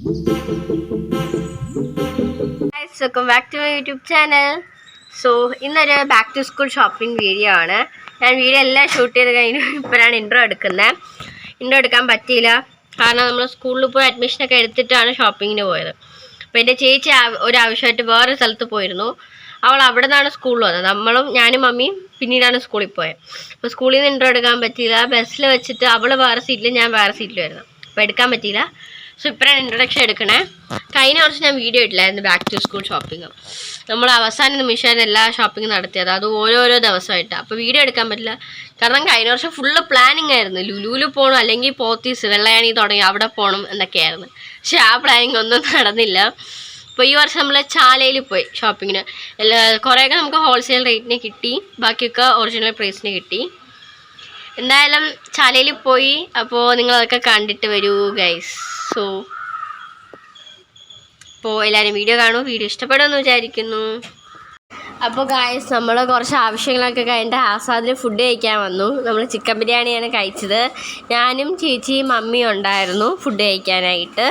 Guys, welcome back to my YouTube channel. So, ഇന്നൊരു back to school shopping video ആണ്. ഞാൻ video എല്ലാം shoot ചെയ്ത് കഴിഞ്ഞു ഇപ്പോഴാണ് ഇൻട്രോ എടുക്കുന്നത്. ഇൻട്രോ എടുക്കാൻ പറ്റിയില്ല കാരണം നമ്മൾ സ്കൂളിൽ പോയി അഡ്മിഷനൊക്കെ എടുത്തിട്ടാണ് ഷോപ്പിങ്ങിന് പോയത്. അപ്പോൾ എൻ്റെ ചേച്ചി ഒരാവശ്യമായിട്ട് വേറെ സ്ഥലത്ത് പോയിരുന്നു. അവൾ അവിടെ നിന്നാണ് സ്കൂളിൽ വന്നത്. ഞാനും മമ്മിയും പിന്നീടാണ് സ്കൂളിൽ പോയത്. അപ്പോൾ സ്കൂളിൽ നിന്ന് ഇൻട്രോ എടുക്കാൻ പറ്റിയില്ല. ബസ്സിൽ വെച്ചിട്ട് അവൾ വേറെ സീറ്റിലും ഞാൻ വേറെ സീറ്റിലുമായിരുന്നു. അപ്പോൾ എടുക്കാൻ പറ്റിയില്ല. സോ ഇപ്പോഴാണ് ഇൻട്രൊഡക്ഷൻ എടുക്കണേ. കഴിഞ്ഞ വർഷം ഞാൻ വീഡിയോ ഇട്ടില്ലായിരുന്നു ബാക്ക് ടു സ്കൂൾ ഷോപ്പിംഗ്. നമ്മൾ അവസാന നിമിഷമായിരുന്നു എല്ലാ ഷോപ്പിംഗ് നടത്തിയത്. അത് ഓരോരോ ദിവസമായിട്ട്. അപ്പോൾ വീഡിയോ എടുക്കാൻ പറ്റില്ല കാരണം കഴിഞ്ഞ വർഷം ഫുള്ള് പ്ലാനിങ് ആയിരുന്നു. ലുലുവിൽ പോകണം, അല്ലെങ്കിൽ പോത്തീസ് വെള്ളയാണി തുടങ്ങി അവിടെ പോകണം എന്നൊക്കെയായിരുന്നു. പക്ഷെ ആ പ്ലാനിങ് ഒന്നും നടന്നില്ല. അപ്പോൾ ഈ വർഷം നമ്മൾ ചാലയിൽ പോയി ഷോപ്പിങ്ങിന്. കുറേയൊക്കെ നമുക്ക് ഹോൾസെയിൽ റേറ്റിന് കിട്ടി, ബാക്കിയൊക്കെ ഒറിജിനൽ പ്രൈസിന് കിട്ടി. എന്തായാലും ചാലയിൽ പോയി. അപ്പോൾ നിങ്ങളതൊക്കെ കണ്ടിട്ട് വരൂ ഗൈസ്. സോ അപ്പോൾ എല്ലാവരും വീഡിയോ കാണൂ. വീഡിയോ ഇഷ്ടപ്പെടുമെന്ന് വിചാരിക്കുന്നു. അപ്പോൾ ഗൈസ്, നമ്മൾ കുറച്ച് ആവശ്യങ്ങളൊക്കെ കഴിഞ്ഞിട്ട് ആസാദിൽ ഫുഡ് കഴിക്കാൻ വന്നു. നമ്മൾ ചിക്കൻ ബിരിയാണിയാണ് കഴിച്ചത്. ഞാനും ചേച്ചിയും മമ്മിയും ഉണ്ടായിരുന്നു ഫുഡ് കഴിക്കാനായിട്ട്.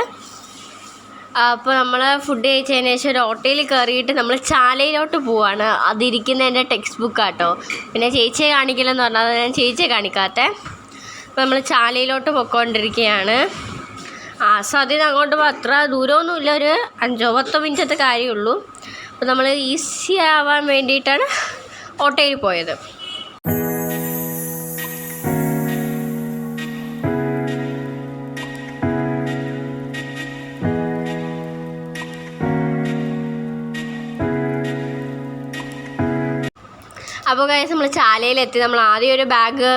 അപ്പോൾ നമ്മൾ ഫുഡ് കഴിച്ചതിന് ശേഷം ഒരു ഹോട്ടലിൽ കയറിയിട്ട് നമ്മൾ ചാലയിലോട്ട് പോവാണ്. അതിരിക്കുന്ന എൻ്റെ ടെക്സ്റ്റ് ബുക്കാട്ടോ. പിന്നെ ചേച്ചിയെ കാണിക്കില്ലെന്ന് പറഞ്ഞാൽ ഞാൻ ചേച്ചിയെ കാണിക്കാത്തേ. അപ്പോൾ നമ്മൾ ചാലയിലോട്ട് പോയിക്കൊണ്ടിരിക്കുകയാണ്. ആസാദിൽ നിന്ന് അങ്ങോട്ട് അത്ര ദൂരമൊന്നുമില്ല, ഒരു 5-10 മിനിറ്റത്തെ കാര്യമുള്ളൂ. അപ്പോൾ നമ്മൾ ഈസി ആവാൻ വേണ്ടിയിട്ടാണ് ഹോട്ടലിൽ പോയത്. അപ്പോൾ ഗൈസ്, നമ്മൾ ചാലയിലെത്തി. നമ്മൾ ആദ്യം ഒരു ബാഗ്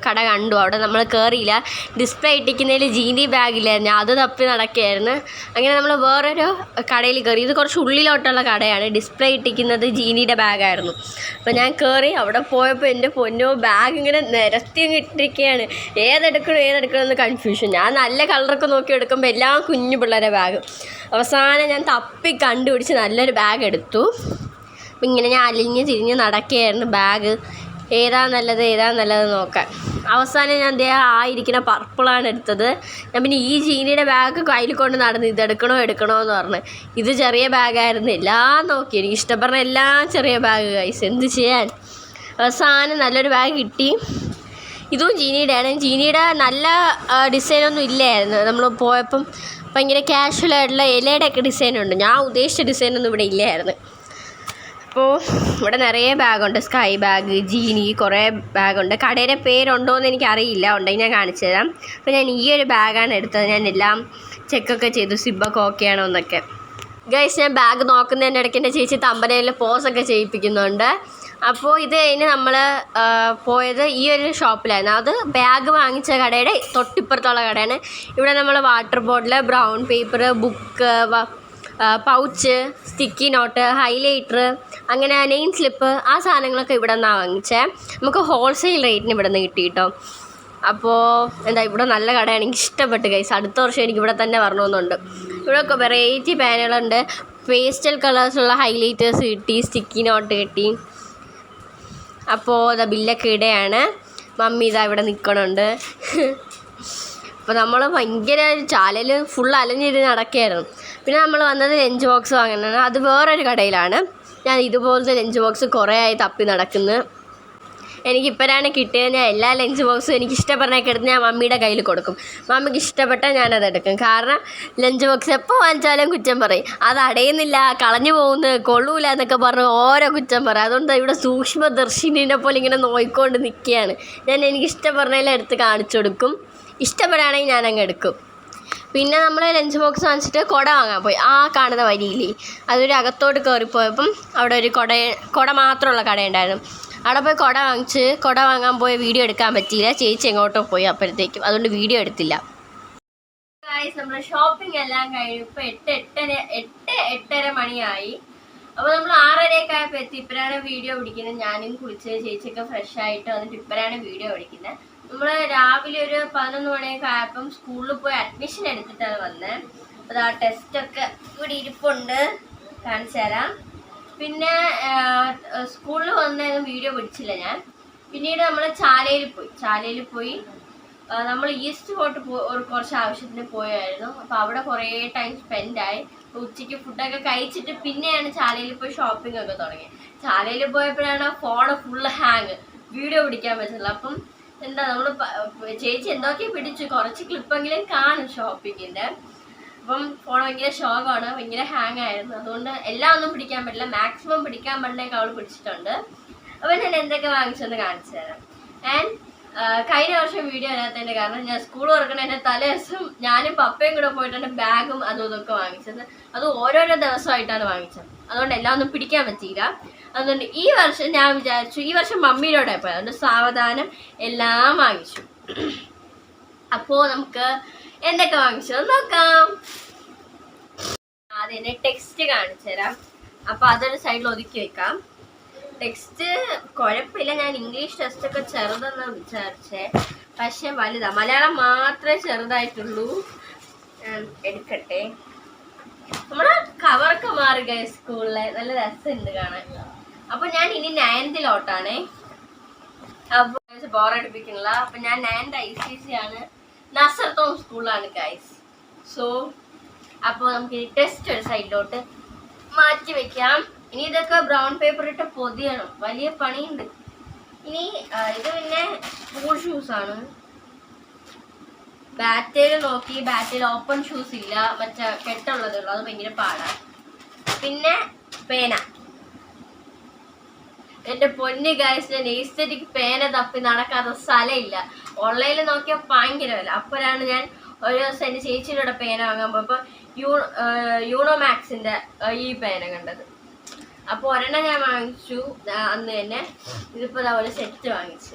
കട കണ്ടു. അവിടെ നമ്മൾ കയറിയില്ല. ഡിസ്പ്ലേ ഇട്ടിക്കുന്നതിൽ ജീനി ബാഗില്ലായിരുന്നു, അത് തപ്പി നടക്കുകയായിരുന്നു. അങ്ങനെ നമ്മൾ വേറൊരു കടയിൽ കയറി. ഇത് കുറച്ച് ഉള്ളിലോട്ടുള്ള കടയാണ്. ഡിസ്പ്ലേ ഇട്ടിക്കുന്നത് ജീനിയുടെ ബാഗായിരുന്നു. അപ്പോൾ ഞാൻ കയറി. അവിടെ പോയപ്പോൾ എൻ്റെ പൊന്നോ, ബാഗ് ഇങ്ങനെ നിരത്തി ഇട്ടിരിക്കുകയാണ്. ഏതെടുക്കണമെന്ന് കൺഫ്യൂഷൻ. ഞാൻ നല്ല കളറൊക്കെ നോക്കി എടുക്കുമ്പോൾ എല്ലാം കുഞ്ഞു പിള്ളേരുടെ ബാഗ്. അവസാനം ഞാൻ തപ്പി കണ്ടുപിടിച്ച് നല്ലൊരു ബാഗ് എടുത്തു. അപ്പം ഇങ്ങനെ ഞാൻ അലിഞ്ഞ് തിരിഞ്ഞ് നടക്കുകയായിരുന്നു ബാഗ് ഏതാ നല്ലത് നോക്കാൻ. അവസാനം ഞാൻ ഇരിക്കുന്ന പർപ്പിളാണ് എടുത്തത്. ഞാൻ പിന്നെ ഈ ജീനിയുടെ ബാഗ് കയ്യിൽ കൊണ്ട് നടന്ന് ഇതെടുക്കണോ എന്ന് പറഞ്ഞു. ഇത് ചെറിയ ബാഗായിരുന്നു. എല്ലാം നോക്കി, എനിക്ക് ഇഷ്ടപ്പെടുന്ന എല്ലാം ചെറിയ ബാഗ് കൈസ്. എന്ത് ചെയ്യാൻ. അവസാനം നല്ലൊരു ബാഗ് കിട്ടി. ഇതും ജീനിയുടെയാണ്. ജീനിയുടെ നല്ല ഡിസൈനൊന്നും ഇല്ലായിരുന്നു. നമ്മൾ പോയപ്പം ഭയങ്കര കാഷ്വലായിട്ടുള്ള ഇലയുടെയൊക്കെ ഡിസൈനുണ്ട്. ഞാൻ ഉദ്ദേശിച്ച ഡിസൈനൊന്നും ഇവിടെ ഇല്ലായിരുന്നു. അപ്പോൾ ഇവിടെ നിറയെ ബാഗുണ്ട്. സ്കൈ ബാഗ്, ജീനി, കുറേ ബാഗുണ്ട്. കടയുടെ പേരുണ്ടോ എന്ന് എനിക്കറിയില്ല. ഉണ്ടെങ്കിൽ ഞാൻ കാണിച്ചു തരാം. അപ്പോൾ ഞാൻ ഈ ഒരു ബാഗാണ് എടുത്തത്. ഞാൻ എല്ലാം ചെക്കൊക്കെ ചെയ്തു, സിബൊക്കെ ഓക്കെ ആണോ എന്നൊക്കെ. ഗൈസ്, ഞാൻ ബാഗ് നോക്കുന്നതിൻ്റെ ഇടയ്ക്ക് എൻ്റെ ചേച്ചി തമ്പനയിൽ പോസൊക്കെ ചെയ്യിപ്പിക്കുന്നുണ്ട്. അപ്പോൾ ഇത് കഴിഞ്ഞ് നമ്മൾ പോയത് ഈ ഒരു ഷോപ്പിലായിരുന്നു. അത് ബാഗ് വാങ്ങിച്ച കടയുടെ തൊട്ടിപ്പുറത്തുള്ള കടയാണ്. ഇവിടെ നമ്മൾ water bottle, brown paper, book, pouch, sticky note, highlighter, അങ്ങനെ നെയിം സ്ലിപ്പ്, ആ സാധനങ്ങളൊക്കെ ഇവിടെ നിന്നാണ് വാങ്ങിച്ചത്. നമുക്ക് ഹോൾസെയിൽ റേറ്റിന് ഇവിടെ നിന്ന് കിട്ടി കേട്ടോ. അപ്പോൾ ഇവിടെ നല്ല കടയാണ്. എനിക്ക് ഇഷ്ടപ്പെട്ട് ഗൈസ്. അടുത്ത വർഷം എനിക്ക് ഇവിടെ തന്നെ വരണമെന്നുണ്ട്. ഇവിടെയൊക്കെ വെറൈറ്റി പാനുകളുണ്ട്. പേസ്റ്റൽ കളേഴ്സുള്ള ഹൈലൈറ്റേഴ്സ് കിട്ടി, സ്റ്റിക്കി നോട്ട് കിട്ടി. അപ്പോൾ ബില്ലൊക്കെ ഇടയാണ്. മമ്മി ഇവിടെ നിൽക്കണുണ്ട്. അപ്പോൾ നമ്മൾ ഭയങ്കര ചാലയിൽ ഫുൾ അലഞ്ഞിരുന്ന് നടക്കുകയായിരുന്നു. പിന്നെ നമ്മൾ വന്നത് ലഞ്ച് ബോക്സ് വാങ്ങാനാണ്. അത് വേറൊരു കടയിലാണ്. ഞാൻ ഇതുപോലത്തെ ലഞ്ച് ബോക്സ് കുറേ ആയി തപ്പി നടക്കുന്നത്. എനിക്കിപ്പോഴാണ് കിട്ടിയത്. ഞാൻ എല്ലാ ലഞ്ച് ബോക്സും എനിക്ക് ഇഷ്ടപ്പെടുന്നതൊക്കെ എടുത്ത് ഞാൻ മമ്മിയുടെ കയ്യിൽ കൊടുക്കും. മമ്മിക്ക് ഇഷ്ടപ്പെട്ടാൽ ഞാനതെടുക്കും. കാരണം ലഞ്ച് ബോക്സ് എപ്പോൾ വാങ്ങിച്ചാലും കുറ്റം പറയും. അത് അടയുന്നില്ല, കളഞ്ഞു പോകുന്നു, കൊള്ളൂല എന്നൊക്കെ പറഞ്ഞ് ഓരോ കുറ്റം പറയും. അതുകൊണ്ട് ഇവിടെ സൂക്ഷ്മദർശിനിനെ പോലെ ഇങ്ങനെ നോക്കിക്കൊണ്ട് നിൽക്കുകയാണ്. എനിക്ക് ഇഷ്ടപ്പെടുന്നതിലും എടുത്ത് കാണിച്ചു കൊടുക്കും. ഇഷ്ടപ്പെടുകയാണെങ്കിൽ ഞാനങ്ങ് എടുക്കും. പിന്നെ നമ്മൾ ലഞ്ച് ബോക്സ് വാങ്ങിച്ചിട്ട് കുട വാങ്ങാൻ പോയി. ആ കാണുന്ന വരിയില്ലേ, അതൊരു അകത്തോട്ട് കയറിപ്പോയപ്പം അവിടെ ഒരു കുട മാത്രമുള്ള കടയുണ്ടായിരുന്നു. അവിടെ പോയി കുട വാങ്ങാൻ പോയ വീഡിയോ എടുക്കാൻ പറ്റിയില്ല. ചേച്ചി എങ്ങോട്ടോ പോയി അപ്പോഴത്തേക്കും, അതുകൊണ്ട് വീഡിയോ എടുത്തില്ല. നമ്മുടെ ഷോപ്പിംഗ് എല്ലാം കഴിഞ്ഞു. ഇപ്പോൾ 8-8:30 മണിയായി. അപ്പോൾ നമ്മൾ 6:30 ആയപ്പോൾ എത്തി. ഇപ്പോഴാണ് വീഡിയോ പിടിക്കുന്നത്. ഞാനും കുളിച്ച് ചേച്ചിയൊക്കെ ഫ്രഷ് ആയിട്ട് വന്നിട്ട് ഇപ്പോഴാണ് വീഡിയോ പിടിക്കുന്നത്. നമ്മൾ രാവിലെ ഒരു 11 മണിയൊക്കെ ആയപ്പം സ്കൂളിൽ പോയി അഡ്മിഷൻ എടുത്തിട്ടാണ് വന്നത്. അപ്പോൾ ആ ടെസ്റ്റൊക്കെ ഇവിടെ ഇരിപ്പുണ്ട്, കാണിച്ചു തരാം. പിന്നെ സ്കൂളിൽ വന്നതൊന്നും വീഡിയോ പിടിച്ചില്ല ഞാൻ. പിന്നീട് നമ്മൾ ചാലയിൽ പോയി നമ്മൾ ഈസ്റ്റ് ഫോർട്ട് ഒരു കുറച്ച് ആവശ്യത്തിന് പോയായിരുന്നു. അപ്പോൾ അവിടെ കുറേ ടൈം സ്പെൻഡായി. ഉച്ചയ്ക്ക് ഫുഡൊക്കെ കഴിച്ചിട്ട് പിന്നെയാണ് ചാലയിൽ പോയി ഷോപ്പിംഗ് ഒക്കെ തുടങ്ങിയത്. ചാലയിൽ പോയപ്പോഴാണ് ഫോണ് ഫുള്ള് ഹാങ്, വീഡിയോ പിടിക്കാൻ പറ്റില്ല. അപ്പം എന്താ നമ്മൾ ചേച്ചി എന്തൊക്കെ പിടിച്ചു, കുറച്ച് ക്ലിപ്പെങ്കിലും കാണും ഷോപ്പിങ്ങിൻ്റെ. അപ്പം ഫോൺ ഭയങ്കര ഷോക്കാണ്, ഭയങ്കര ഹാങ് ആയിരുന്നു. അതുകൊണ്ട് എല്ലാം ഒന്നും പിടിക്കാൻ പറ്റില്ല, മാക്സിമം പിടിക്കാൻ പണ്ടേക്ക് അവൾ പിടിച്ചിട്ടുണ്ട്. അപ്പം ഞാൻ എന്തൊക്കെ വാങ്ങിച്ചെന്ന് കാണിച്ചു തരാം. ആൻഡ് കഴിഞ്ഞ വർഷം വീഡിയോ വരാത്തതിൻ്റെ കാരണം ഞാൻ സ്കൂൾ തുറക്കണതിൻ്റെ തലേ ദിവസം ഞാനും പപ്പയും കൂടെ പോയിട്ടാണ് ബാഗും അതും ഇതൊക്കെ വാങ്ങിച്ചത്. അത് ഓരോരോ ദിവസമായിട്ടാണ് വാങ്ങിച്ചത്. അതുകൊണ്ട് എല്ലാം ഒന്നും പിടിക്കാൻ പറ്റിയില്ല. അതുകൊണ്ട് ഈ വർഷം ഞാൻ വിചാരിച്ചു, ഈ വർഷം മമ്മിയിലൂടെ പോയി, അതുകൊണ്ട് സാവധാനം എല്ലാം വാങ്ങിച്ചു. അപ്പോൾ നമുക്ക് എന്തൊക്കെ വാങ്ങിച്ചത് നോക്കാം. ആദ്യം ടെക്സ്റ്റ് കാണിച്ചു തരാം. അപ്പോൾ അതൊരു സൈഡിൽ ഒതുക്കി വെക്കാം. ടെക്സ്റ്റ് കുഴപ്പമില്ല, ഞാൻ ഇംഗ്ലീഷ് ടെസ്റ്റൊക്കെ ചെറുതെന്ന് വിചാരിച്ചേ, പക്ഷെ വലുതാ. മലയാളം മാത്രമേ ചെറുതായിട്ടുള്ളൂ. എടുക്കട്ടെ. നമ്മുടെ കവറൊക്കെ മാറുക സ്കൂളിലെ, നല്ല രസമുണ്ട് കാണാൻ. അപ്പോൾ ഞാൻ ഇനി 9th അപ്പോൾ ബോറടിപ്പിക്കുന്നില്ല. അപ്പം ഞാൻ 9th ICC ആണ്, നസർത്തോം സ്കൂളാണ് ഗൈസ്. സോ അപ്പോൾ നമുക്ക് ഈ ടെസ്റ്റ് ഒരു സൈഡിലോട്ട് മാറ്റി വെക്കാം. ഇനി ഇതൊക്കെ ബ്രൗൺ പേപ്പർ ഇട്ട് പൊതിയണം, വലിയ പണിയുണ്ട്. ഇനി ഇത് പിന്നെ സ്കൂൾ ഷൂസാണ്. ബാറ്റയിൽ നോക്കി, ബാറ്റയിൽ ഓപ്പൺ ഷൂസ് ഇല്ല, മറ്റേ കെട്ടുള്ളതേ ഉള്ളൂ, അത് ഭയങ്കര പാടാണ്. പിന്നെ പേന. എൻ്റെ പൊന്ന് ഗൈസ്, ഞാൻ എസ്തെറ്റിക് പേന തപ്പി നടക്കാത്ത സ്ഥലമില്ല. ഓൺലൈനിൽ നോക്കിയാൽ ഭയങ്കര വില. അപ്പോഴാണ് ഞാൻ ഒരു ദിവസം എൻ്റെ ചേച്ചിയുടെ പേന വാങ്ങാൻ പോയപ്പോൾ യൂണോ മാക്സിൻ്റെ ഈ പേന കണ്ടത്. അപ്പോൾ ഒരെണ്ണം ഞാൻ വാങ്ങിച്ചു അന്ന് തന്നെ. ഇതിപ്പോൾ അതുപോലെ സെറ്റ് വാങ്ങിച്ചു.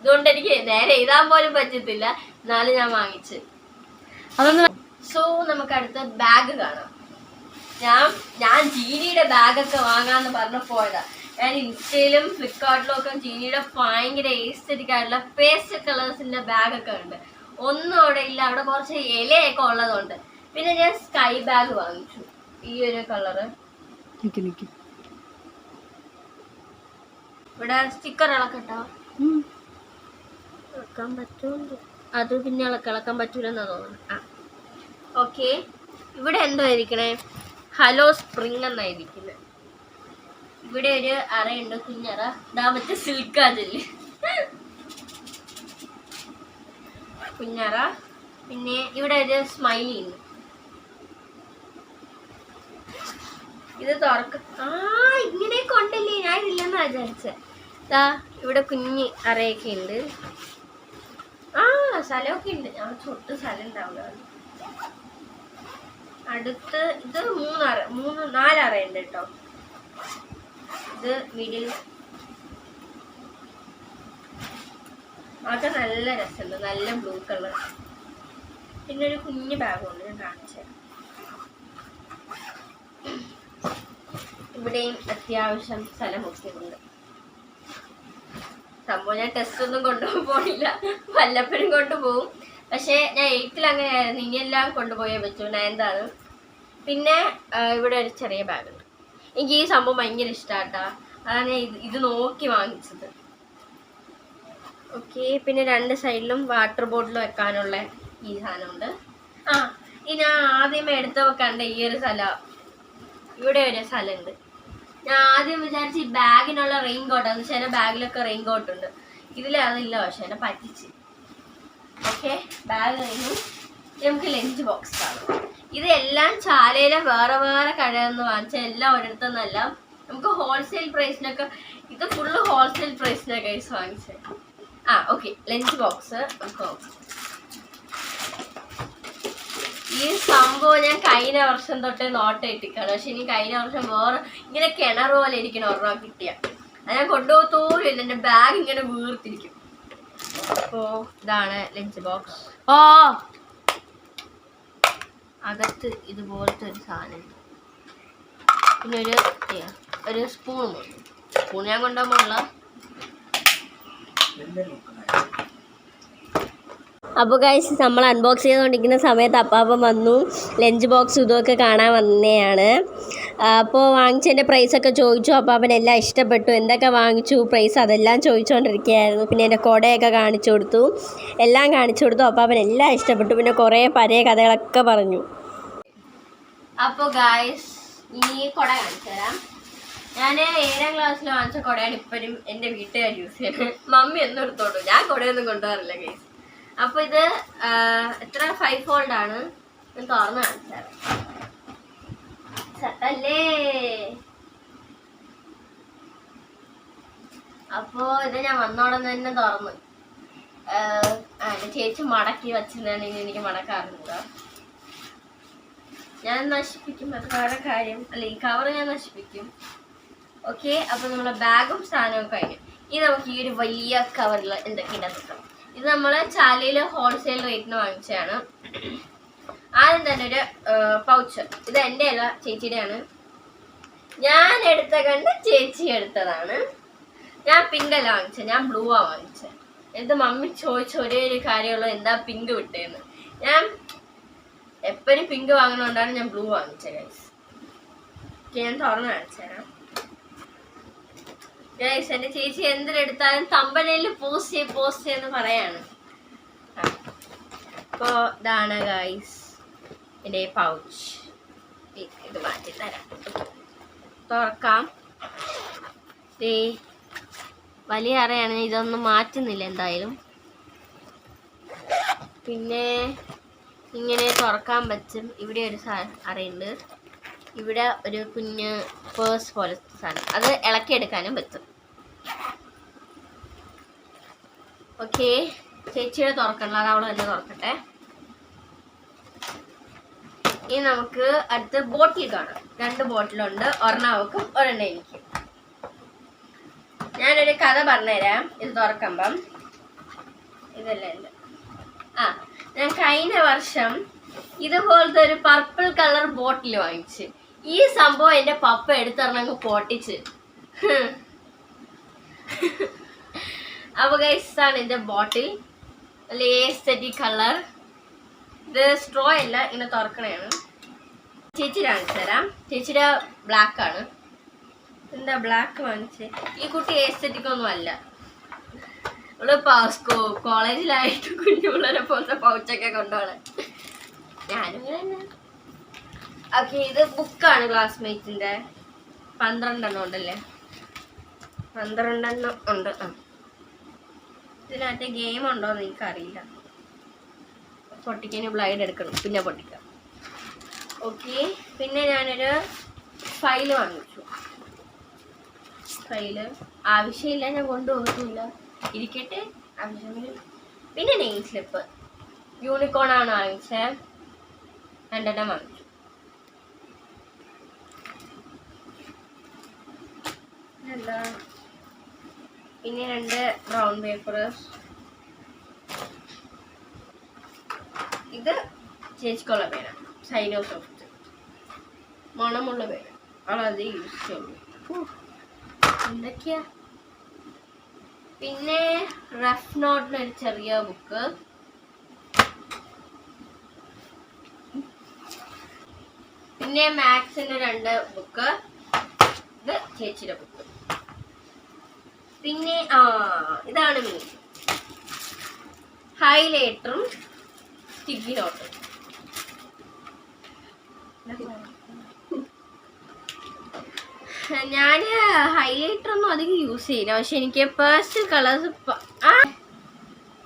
ഇതുകൊണ്ട് എനിക്ക് നേരെ എഴുതാൻ പോലും പറ്റത്തില്ല, എന്നാലും ഞാൻ വാങ്ങിച്ച് അതൊന്ന്. സോ നമുക്ക് അടുത്ത ബാഗ് കാണാം. ഞാൻ ജീനിയുടെ ബാഗൊക്കെ വാങ്ങാമെന്ന് പറഞ്ഞ് പോയതാ. ഞാൻ ഇൻസ്റ്റയിലും ഫ്ലിപ്കാർട്ടിലും ഒക്കെ ജീനിയുടെ ഭയങ്കര എസ്തെറ്റിക് ആയിട്ടുള്ള പേസ്റ്റ് കളേഴ്സിൻ്റെ ബാഗൊക്കെ ഉണ്ട്. ഒന്നും അവിടെ ഇല്ല, അവിടെ കുറച്ച് ഇലയൊക്കെ ഉള്ളതുകൊണ്ട്. പിന്നെ ഞാൻ സ്കൈ ബാഗ് വാങ്ങിച്ചു, ഈ ഒരു കളറ്. ഇവിടെ സ്റ്റിക്കർ ഇളക്കട്ടോ, ഇളക്കാൻ പറ്റുമോ? അത് പിന്നെ ഇളക്കാൻ പറ്റൂലെന്നാ തോന്നുന്നു. ഓക്കെ. ഇവിടെ എന്തോ ഇരിക്കണേ, ഹലോ സ്പ്രിങ് എന്നായിരിക്കുന്നത്. ഇവിടെ ഒരു അറയുണ്ട്, കുഞ്ഞറ. ഇതാ മറ്റേ സിൽക്ക് അതില് കുഞ്ഞറ. പിന്നെ ഇവിടെ ഒരു സ്മൈലി ഉണ്ട്. ഇത് തുറക്ക. ഇങ്ങനെയൊക്കെ ഉണ്ടല്ലേ, ഞാൻ ഇല്ലെന്ന് വിചാരിച്ചേ. ഇവിടെ കുഞ്ഞ് അറയൊക്കെ ഉണ്ട്. സ്ഥലമൊക്കെ ഉണ്ട്, ഞാൻ തൊട്ട് സ്ഥലം ഉണ്ടാവില്ല. അടുത്ത് ഇത് 4 അറയുണ്ട് കേട്ടോ. ഇത് മിഡിൽ. അതൊക്കെ നല്ല രസമുണ്ട്, നല്ല ബ്ലൂ കളർ. പിന്നെ ഒരു കുഞ്ഞു ബാഗുണ്ട്, ഞാൻ കാണിച്ചു. ഇവിടെയും അത്യാവശ്യം സ്ഥലമൊക്കെ ഉണ്ട്. സംഭവം ഞാൻ ടെസ്റ്റ് ഒന്നും കൊണ്ടുപോയില്ല, വല്ലപ്പോഴും കൊണ്ടുപോകും. പക്ഷേ ഞാൻ 8th അങ്ങനെയായിരുന്നു, ഇനിയെല്ലാം കൊണ്ടുപോയേ പറ്റൂ. 9th. പിന്നെ ഇവിടെ ഒരു ചെറിയ ബാഗുണ്ട്. എനിക്ക് ഈ സംഭവം ഭയങ്കര ഇഷ്ടമാട്ടാ, അതാണ് ഇത് നോക്കി വാങ്ങിച്ചത്. ഓക്കെ. പിന്നെ 2 സൈഡിലും വാട്ടർ ബോട്ടിൽ വെക്കാനുള്ള ഈ സാധനമുണ്ട്. ഈ ഞാൻ ആദ്യമേ എടുത്തപ്പോൾ കണ്ട ഈ ഒരു സ്ഥലം, ഇവിടെ ഒരു സ്ഥലമുണ്ട്. ഞാൻ ആദ്യം വിചാരിച്ച് ഈ ബാഗിനുള്ള റെയിൻ കോട്ടാണ്. ചില ബാഗിലൊക്കെ റെയിൻ കോട്ട് ഉണ്ട്, ഇതിൽ അതില്ല. പക്ഷെ എന്നെ പറ്റിച്ച്. ഓക്കെ, ബാഗ് കഴിഞ്ഞു. നമുക്ക് ലഞ്ച് ബോക്സ് കാണാം. ഇതെല്ലാം ചാലയിലെ വേറെ വേറെ കടയിൽ നിന്ന് വാങ്ങിച്ച, എല്ലാം ഒരിടത്തുനിന്നല്ല. നമുക്ക് ഹോൾസെയിൽ പ്രൈസിനൊക്കെ, ഇത് ഫുള്ള് ഹോൾസെയിൽ പ്രൈസിനൊക്കെ ഗൈസ് വാങ്ങിച്ചത്. ഓക്കെ. ലഞ്ച് ബോക്സ് നമുക്ക് നോക്കാം. ഈ സംഭവം ഞാൻ കഴിഞ്ഞ വർഷം തൊട്ടേ നോട്ട് ഇട്ടിക്കാണ്. പക്ഷെ ഇനി കഴിഞ്ഞ വർഷം വേറെ ഇങ്ങനെ കിണർ പോലെ ഇരിക്കണം ഒരെണ്ണം കിട്ടിയ, അത് ഞാൻ കൊണ്ടുപോകത്തോലും. എൻ്റെ ബാഗ് ഇങ്ങനെ വീർത്തിരിക്കും. അപ്പോൾ ഇതാണ് ലഞ്ച് ബോക്സ്. അകത്ത് ഇതുപോലത്തെ ഒരു സാധനം. പിന്നെ ഒരു സ്പൂൺ ഞാൻ കൊണ്ടുപോകുമ്പോഴുള്ള. അപ്പോൾ ഗൈസ്, നമ്മൾ അൺബോക്സ് ചെയ്തുകൊണ്ടിരിക്കുന്ന സമയത്ത് അപ്പാപ്പം വന്നു. ലഞ്ച് ബോക്സ് ഇതൊക്കെ കാണാൻ വന്നതാണ്. അപ്പോൾ വാങ്ങിച്ചതിൻ്റെ പ്രൈസൊക്കെ ചോദിച്ചു. അപ്പോൾ അവനെല്ലാം ഇഷ്ടപ്പെട്ടു. എന്തൊക്കെ വാങ്ങിച്ചു പ്രൈസ് അതെല്ലാം ചോദിച്ചുകൊണ്ടിരിക്കുകയായിരുന്നു. പിന്നെ എൻ്റെ കുടയൊക്കെ കാണിച്ചു കൊടുത്തു, എല്ലാം കാണിച്ചു കൊടുത്തു. അപ്പോൾ അവനെല്ലാം ഇഷ്ടപ്പെട്ടു. പിന്നെ കുറേ പഴയ കഥകളൊക്കെ പറഞ്ഞു. അപ്പോൾ ഗായ്സ് ഇനി കുട കാണിച്ചു തരാം. ഞാൻ 7ാം ക്ലാസ്സിൽ വാങ്ങിച്ച കുടയാണ് ഇപ്പോഴും എൻ്റെ വീട്ടുകാർ യൂസ് ചെയ്യുന്നത്. മമ്മി എന്നും എടുത്തോളൂ, ഞാൻ കുടയൊന്നും കൊണ്ടുപോകാറില്ല ഗൈസ്. അപ്പോൾ ഇത് എത്ര 5 ഫോൾഡ് ആണ്. ഞാൻ തുറന്ന് കാണിച്ചു തരാം. സട്ടല്ലേ. അപ്പോൾ ഇത് ഞാൻ വന്നോടന്ന് തന്നെ തുറന്ന് എൻ്റെ ചേച്ചി മടക്കി വെച്ചിരുന്നാണ്. ഇനി എനിക്ക് മടക്കാറുണ്ട്. ഞാൻ നശിപ്പിക്കും, അത് വേറെ കാര്യം അല്ല. ഈ കവർ ഞാൻ നശിപ്പിക്കും. ഓക്കെ, അപ്പോൾ നമ്മളെ ബാഗും സാധനവും കഴിഞ്ഞു. ഇത് നമുക്ക് ഈ ഒരു വലിയ കവറിൽ എന്തൊക്കെയാണ് നോക്കാം. ഇത് നമ്മൾ ചാലയിൽ ഹോൾസെയിൽ റേറ്റിന് വാങ്ങിച്ചതാണ്. ആദ്യം തന്നെ ഒരു പൗച്ച്. ഇത് എൻ്റെ അല്ല, ചേച്ചിയുടെയാണ്. ഞാൻ എടുത്ത കണ്ട് ചേച്ചി എടുത്തതാണ്. ഞാൻ പിങ്ക് അല്ല വാങ്ങിച്ചത്, ഞാൻ ബ്ലൂ ആണ് വാങ്ങിച്ചത്. എന്നിട്ട് മമ്മി ചോദിച്ച ഒരേ ഒരു കാര്യമുള്ളൂ, എന്താ പിങ്ക് വിട്ടേന്ന്. ഞാൻ എപ്പോഴും പിങ്ക് വാങ്ങുന്നതുകൊണ്ടാണ് ഞാൻ ബ്ലൂ വാങ്ങിച്ചത് ഗൈസ്. ഞാൻ തുറന്ന് കാണിച്ചു തരാം ഗൈസ്. എൻ്റെ ചേച്ചി എന്തിനെടുത്താലും തമ്പനയിൽ പോസ്റ്റ് എന്ന് പറയാണ്. അപ്പോൾ ഇതാണ് ഗൈസ് എൻ്റെ പൗച്ച്. ഇത് മാറ്റി തരാം, തുറക്കാം. വലിയ അറയാണ്, ഇതൊന്നും മാറ്റുന്നില്ല എന്തായാലും. പിന്നെ ഇങ്ങനെ തുറക്കാൻ പറ്റും. ഇവിടെ ഒരു അറയുണ്ട്, ഇവിടെ ഒരു കുഞ്ഞ് പേഴ്സ് പോലത്തെ സാധനം, അത് ഇളക്കിയെടുക്കാനും പറ്റും. ഓക്കെ, ചേച്ചിയുടെ തുറക്കണില്ല, അത് അവൾ തന്നെ തുറക്കട്ടെ. ഇനി നമുക്ക് അടുത്ത് ബോട്ടിൽ കാണാം. 2 ബോട്ടിലുണ്ട്, ഒരെണ്ണം അവക്കും ഒരെണ്ണം എനിക്കും. ഞാനൊരു കഥ പറഞ്ഞുതരാം ഇത് തുറക്കുമ്പം. ഇതല്ല എൻ്റെ ഞാൻ കഴിഞ്ഞ വർഷം ഇതുപോലത്തെ ഒരു പർപ്പിൾ കളർ ബോട്ടിൽ വാങ്ങിച്ച്. ഈ സംഭവം എൻ്റെ പപ്പ എടുത്തിറങ്ങ് പൊട്ടിച്ച്. അപ്പോൾ ഗൈസ് ആണ് എൻ്റെ ബോട്ടിൽ, നല്ല എസ്തെറ്റിക് കളർ. ഇത് സ്ട്രോ അല്ല, ഇങ്ങനെ തുറക്കണയാണ്. ചേച്ചി കാണിച്ചു തരാം. ചേച്ചിയുടെ ബ്ലാക്ക് ആണ്. എന്താ ബ്ലാക്ക് വാങ്ങിച്ചേ? ഈ കുട്ടി എസ്തെറ്റിക് ഒന്നും അല്ല. അവള് കോളേജിലായിട്ട് കുഞ്ഞുപിള്ളേരെ പോലത്തെ പൗച്ചൊക്കെ കൊണ്ടുപോകണം. ഞാനും തന്നെ. ഓക്കെ, ഇത് ബുക്കാണ് ക്ലാസ്മേറ്റിൻ്റെ. 12 എണ്ണം ഉണ്ടല്ലേ, 12 എണ്ണം ഉണ്ട്. ഇതിനകത്ത് ഗെയിം ഉണ്ടോയെന്ന് എനിക്കറിയില്ല. പൊട്ടിക്കാൻ ബ്ലൈഡ് എടുക്കണം, പിന്നെ പൊട്ടിക്കാം. ഓക്കെ, പിന്നെ ഞാനൊരു ഫയല് വാങ്ങിച്ചു. ഫയല് ആവശ്യമില്ല, ഞാൻ കൊണ്ടുപോകത്തില്ല, ഇരിക്കട്ടെ ആവശ്യമില്ല. പിന്നെ നെയിം സ്ലിപ്പ് യൂണിക്കോണാണ് വാങ്ങിച്ചത്, 2 എണ്ണം വാങ്ങിച്ചു. പിന്നെ 2 ബ്രൗൺ പേപ്പർ. ഇത് ചേച്ചിക്കുള്ള പേന, സൈനോ സോഫ്റ്റ്, മണമുള്ള പേന. അവളത് യൂസ് ചെയ്യുള്ളൂ. എന്തൊക്കെയാ? പിന്നെ റഫ് നോട്ടിനൊരു ചെറിയ ബുക്ക്. പിന്നെ മാത്സിൻ്റെ 2 ബുക്ക്. ഇത് ചേച്ചിയുടെ ബുക്ക്. പിന്നെ ഇതാണ് മെയിൻ, ഹൈലൈറ്ററും സ്റ്റിക്കി നോട്ടും. ഞാൻ ഹൈലൈറ്റർ ഒന്നും അധികം യൂസ് ചെയ്യില്ല, പക്ഷെ എനിക്ക് പേഴ്സണൽ കളേഴ്സ്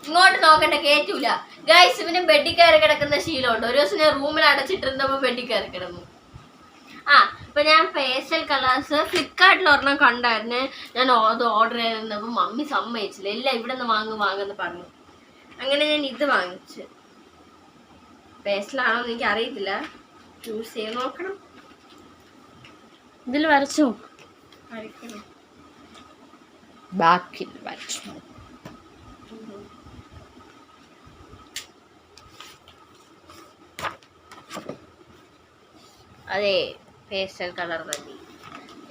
ഇങ്ങോട്ട് നോക്കണ്ട, കേറ്റൂല ഗൈസ്. ഇവന് ബെഡിൽ കയറി കിടക്കുന്ന ശീലമുണ്ട്. ഒരു ദിവസം ഞാൻ റൂമിൽ അടച്ചിട്ടിരുന്നപ്പോൾ ബെഡിൽ കയറി കിടന്നു. അപ്പൊ ഞാൻ പേസ്റ്റൽ കളേഴ്സ് ഫ്ലിപ്കാർട്ടിൽ ഒരെണ്ണം കണ്ടായിരുന്നു. ഞാൻ അത് ഓർഡർ ചെയ്തിരുന്നപ്പോൾ മമ്മി സമ്മതിച്ചില്ല, എല്ലാം ഇവിടെ നിന്ന് വാങ്ങുന്നു പറഞ്ഞു. അങ്ങനെ ഞാൻ ഇത് വാങ്ങിച്ചു. പേസ്റ്റലാണോ എന്ന് എനിക്ക് അറിയത്തില്ല, യൂസ് ചെയ്ത് നോക്കണം. ഇതിൽ വരച്ചോ? വരയ്ക്കണം, ബാക്കിൽ വരച്ചു. അതെ, പേസ്റ്റൽ കളർ മതി.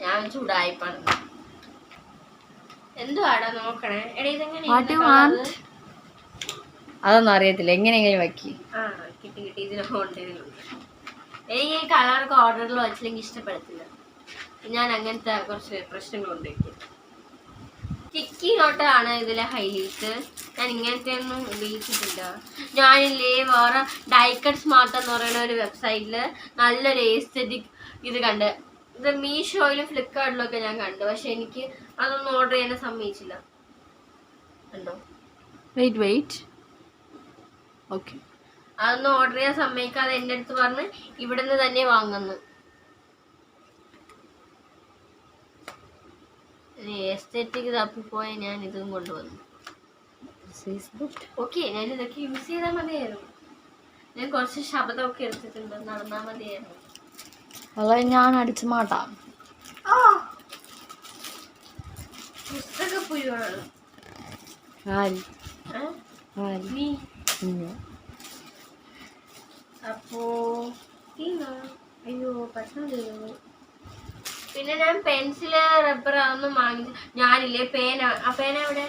ഞാൻ ചൂടായിപ്പാണ്. എന്തുവാടാ നോക്കണേ? എടാ ഇതെങ്ങനെ? അതൊന്നും അറിയത്തില്ല, എങ്ങനെയെങ്കിലും വയ്ക്കി. കിട്ടി ഇതിലൊക്കെ ഉണ്ട്. എനിക്ക് ഈ കളറൊക്കെ ഓർഡറിൽ വെച്ചില്ലെങ്കിൽ ഇഷ്ടപ്പെടത്തില്ല. ഞാൻ അങ്ങനത്തെ കുറച്ച് പ്രശ്നങ്ങളുണ്ട്. സ്റ്റിക്കി നോട്ടാണ് ഇതിലെ ഹൈലൈറ്റ്. ഞാൻ ഇങ്ങനത്തെ ഒന്നും ഉപയോഗിച്ചിട്ടില്ല. ഞാനില്ലേ വേറെ ഡൈക്കട്ട് സ്മാർട്ട് എന്ന് പറയുന്ന ഒരു വെബ്സൈറ്റിൽ നല്ലൊരു എസ്തെറ്റിക് ഇത് കണ്ട്. ഇത് മീഷോയിലും ഫ്ലിപ്കാർട്ടിലും ഒക്കെ ഞാൻ കണ്ടു. പക്ഷെ എനിക്ക് അതൊന്നും ഓർഡർ ചെയ്യാൻ സമ്മതിച്ചില്ല. കണ്ടോ, വെയിറ്റ് ഓക്കെ. അതൊന്നും ഓർഡർ ചെയ്യാൻ സമ്മതിക്കാതെ എൻ്റെ അടുത്ത് പറഞ്ഞ് ഇവിടെ നിന്ന് തന്നെ വാങ്ങുന്നു. എസ്തെറ്റിക് തപ്പിപ്പോയ ഞാൻ ഇതും കൊണ്ടുവന്നു. ഓക്കെ, ഞാൻ ഇതൊക്കെ യൂസ് ചെയ്താൽ മതിയായിരുന്നു. ഞാൻ കുറച്ച് ശബ്ദമൊക്കെ എടുത്തിട്ടുണ്ട്, നടന്നാൽ മതിയായിരുന്നു. അതെ, ഞാൻ അടിച്ചു മാട്ടാം. പുസ്തക പുഴുവാണ് അപ്പോ അയ്യോ പറ്റുന്നില്ല. പിന്നെ ഞാൻ പെൻസില് റബ്ബർ അതൊന്നും വാങ്ങിച്ചു. ഞാനില്ലേ പേന, ആ പേന എവിടെ?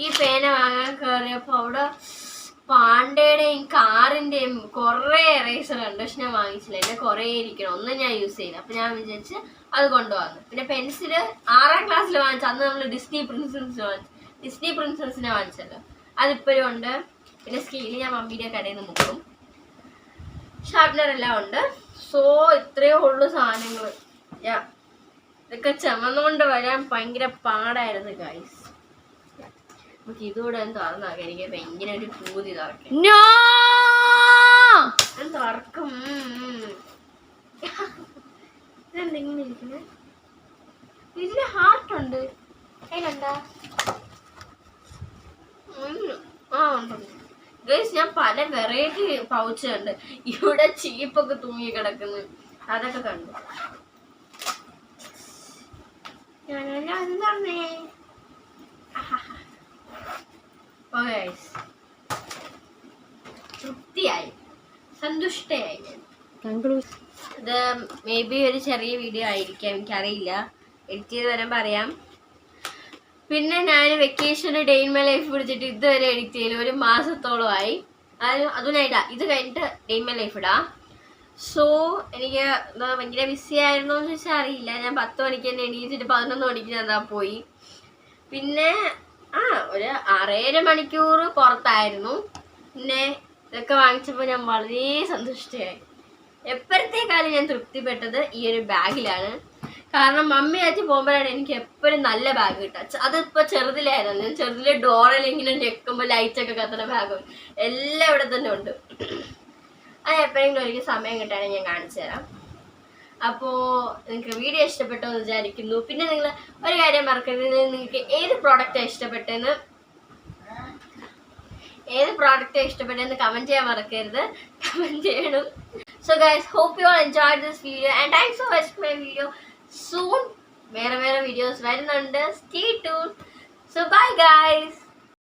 ഈ പേന വാങ്ങാൻ കയറിയപ്പോ അവിടെ പാണ്ടയുടെയും കാറിന്റെയും കുറെ എറേസർ ഉണ്ട്. പക്ഷെ ഞാൻ വാങ്ങിച്ചില്ല. എന്നെ കുറെ ഇരിക്കണം, ഒന്നും ഞാൻ യൂസ് ചെയ്യില്ല. അപ്പൊ ഞാൻ വിചാരിച്ച് അത് കൊണ്ടുവന്നു. പിന്നെ പെൻസില് 6ാം ക്ലാസ്സിൽ വാങ്ങിച്ചു. അന്ന് നമ്മൾ ഡിസ്നി പ്രിൻസസിനെ വാങ്ങിച്ചല്ലോ, അതിപ്പോഴും ഉണ്ട്. പിന്നെ സ്കെയില് ഞാൻ മമ്മിയുടെ കടയിൽ നിന്ന് മുക്കും. ഷാർപ്നർ എല്ലാം ഉണ്ട്. സോ ഇത്രയേ ഉള്ളു സാധനങ്ങൾ. ഇതൊക്കെ ചുമന്നുകൊണ്ട് വരാൻ ഭയങ്കര പാടായിരുന്നു ഗൈസ്. നമുക്ക് ഇതുകൂടെ തുറന്നാക്കാം. എനിക്ക് ഭയങ്കര ഒരു പൂതി തുറക്കും. തുറക്കും. ഇതെന്തെങ്കിലും ഇരിക്കുന്നത്. ഇതിന് ഹാർട്ട് ഉണ്ട്. അതിലുണ്ടാ? ഉണ്ട് ഗൈസ്. ഞാൻ പല വെറൈറ്റി പൗച്ച് ഉണ്ട്. ഇവിടെ ചീപ്പൊക്കെ തൂങ്ങി കിടക്കുന്നു, അതൊക്കെ കണ്ടു. തൃപ്തിയായി, സന്തുഷ്ടയായി. ഇത് മേ ബി ഒരു ചെറിയ വീഡിയോ ആയിരിക്കാം, എനിക്കറിയില്ല. എഡിറ്റ് ചെയ്ത് വരാൻ പറയാം. പിന്നെ ഞാൻ വെക്കേഷന് ഡേ ഇൻ മൈ ലൈഫ് പിടിച്ചിട്ട് ഇതുവരെ എഡിറ്റ് ചെയ്യലും 1 മാസത്തോളമായി. അതിനായിട്ടാ ഇത് കഴിഞ്ഞിട്ട് ഡേ ഇൻ മൈ ലൈഫ് ഇടാം. സോ എനിക്ക് എന്താ ഭയങ്കര ബിസി ആയിരുന്നോ എന്ന് ചോദിച്ചാൽ അറിയില്ല. ഞാൻ 10 മണിക്ക് തന്നെ എണീച്ചിട്ട് 11 മണിക്ക് ഞാൻ എന്താ പോയി. പിന്നെ ഒരു 6-7 മണിക്കൂർ പുറത്തായിരുന്നു. പിന്നെ ഇതൊക്കെ വാങ്ങിച്ചപ്പോൾ ഞാൻ വളരെ സന്തുഷ്ടയായി. എപ്പോഴത്തേക്കാളും ഞാൻ തൃപ്തിപ്പെട്ടത് ഈ ഒരു ബാഗിലാണ്. കാരണം മമ്മി ആയിട്ട് പോകുമ്പോഴാണ് എനിക്ക് എപ്പോഴും നല്ല ബാഗ് കിട്ടുക. അതിപ്പോൾ ചെറുതിലായിരുന്നു. ഞാൻ ചെറുതിലെ ഡോറിൽ ഇങ്ങനെ ഞെക്കുമ്പോൾ ലൈറ്റൊക്കെ കത്തുന്ന ബാഗ് എല്ലാം ഇവിടെ തന്നെ ഉണ്ട്. അത് എപ്പോഴെങ്കിലും എനിക്ക് സമയം കിട്ടുകയാണെങ്കിൽ ഞാൻ കാണിച്ചു തരാം. അപ്പോൾ നിങ്ങൾക്ക് വീഡിയോ ഇഷ്ടപ്പെട്ടോ എന്ന് വിചാരിക്കുന്നു. പിന്നെ നിങ്ങൾ ഒരു കാര്യം മറക്കരുത്, നിങ്ങൾക്ക് ഏത് പ്രോഡക്റ്റാണ് ഇഷ്ടപ്പെട്ടതെന്ന് കമൻറ്റ് ചെയ്യാൻ മറക്കരുത്. കമൻറ്റ് ചെയ്യണം. So guys, hope you all enjoyed this video and thanks for watching my video. Soon വേറെ വീഡിയോസ് വരുന്നുണ്ട്. Stay tuned. So bye guys.